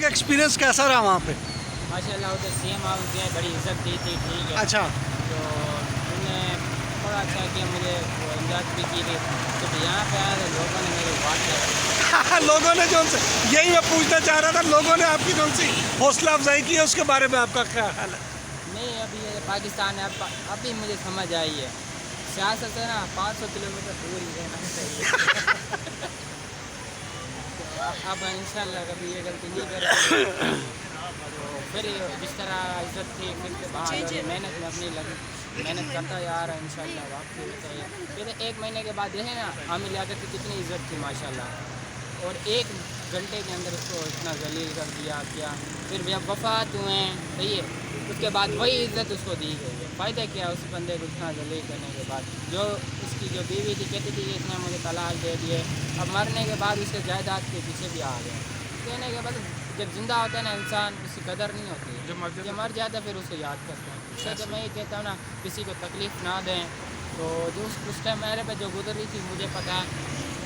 का एक्सपीरियंस कैसा रहा वहाँ पे? माशाल्लाह उधर सीएम हाउस गए, बड़ी इज्जत दी थी, ठीक है। अच्छा। तो उन्होंने बड़ा अच्छा किया, मुझे इमदाद भी की थी। तो यहाँ पे आया तो लोगों ने मेरी बात की। लोगों ने जो यही मैं पूछना चाह रहा था, लोगों ने आपकी जो सी हौसला अफजाई की है उसके बारे में आपका क्या ख्याल है? नहीं, अभी ये पाकिस्तान है, अभी मुझे समझ आई है, सियासत है ना 500 किलोमीटर दूर ही रहना चाहिए। तो अब इंशाल्लाह कभी ये गलती नहीं करेंगे। तो फिर जिस तरह इज्जत थी फिर के बाद मेहनत में अपनी लगी, मेहनत करता जा रहा है इंशाल्लाह। वाकई बताइए फिर 1 महीने के बाद देखें ना आमिर लियाकत की कितनी इज्जत थी माशाल्लाह, और 1 घंटे के अंदर उसको इतना जलील कर दिया क्या। फिर जब वफात हुए हैं, सही है, उसके बाद वही इज्जत उसको दी गई है। फ़ायदा क्या उस बंदे को इतना जलील करने के बाद। जो उसकी जो बीवी थी कहती थी कि इसने मुझे तलाक दे दिए, अब मरने के बाद उसके जायदाद के पीछे भी आ गए। कहने के बाद जब जिंदा होता है ना इंसान, उसकी कदर नहीं होती, जब मर जाता है फिर उसको याद करते हैं। इसलिए जब मैं ये कहता हूँ ना किसी को तकलीफ़ ना दें, तो जो उस टाइम मेरे पे जो गुजर रही थी मुझे पता है।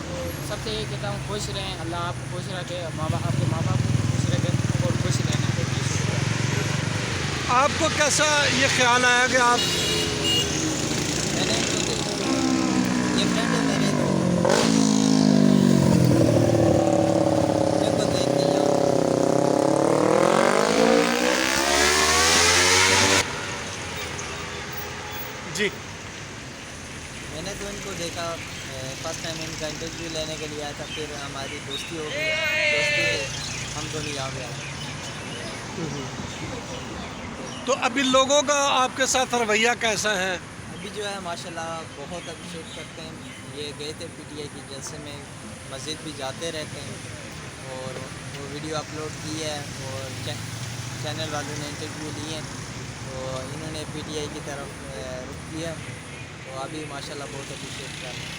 तो सबसे ये कहता हूँ खुश रहें, अल्लाह आपको खुश रखे, आपके माँ बाप को खुश रखे और खुश रहने के लिए शुक्रिया। आपको कैसा ये ख्याल आया कि आप मैंने ये फ्रेंड है मेरे, तो देख के जी मैंने तो इनको देखा, फर्स्ट टाइम इनका इंटरव्यू लेने के लिए आया था, फिर हमारी दोस्ती हो गई, दोस्ती से हम दोनों यहाँ पे आए। तो अभी लोगों का आपके साथ रवैया कैसा है? अभी जो है माशाल्लाह बहुत अप्रिशिएट करते हैं। ये गए थे पीटीआई की जलसे में, मस्जिद भी जाते रहते हैं, और वो वीडियो अपलोड की है, और चैनल वालों ने इंटरव्यू लिए, तो इन्होंने पीटीआई की तरफ रुख किया, तो अभी माशाल्लाह बहुत अप्रिशिएट कर रहे हैं।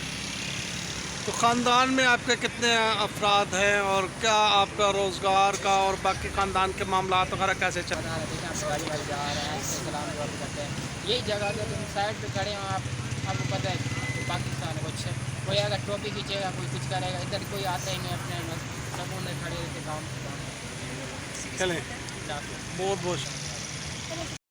तो ख़ानदान में आपके कितने अफराद हैं और क्या आपका रोज़गार का और बाकी ख़ानदान के मामला वगैरह कैसे चल रहे हैं? गाड़ी वाली जा रहे हैं, सलाम दुआ भी करते हैं। यही जगह जब तुम साइड पे खड़े हो, आपको पता है कि पाकिस्तान कुछ कोई अगर टोपी खींचेगा, कोई कुछ करेगा, इधर कोई आता ही नहीं अपने सब उन्हें खड़े रहते काम। चलें, बहुत बहुत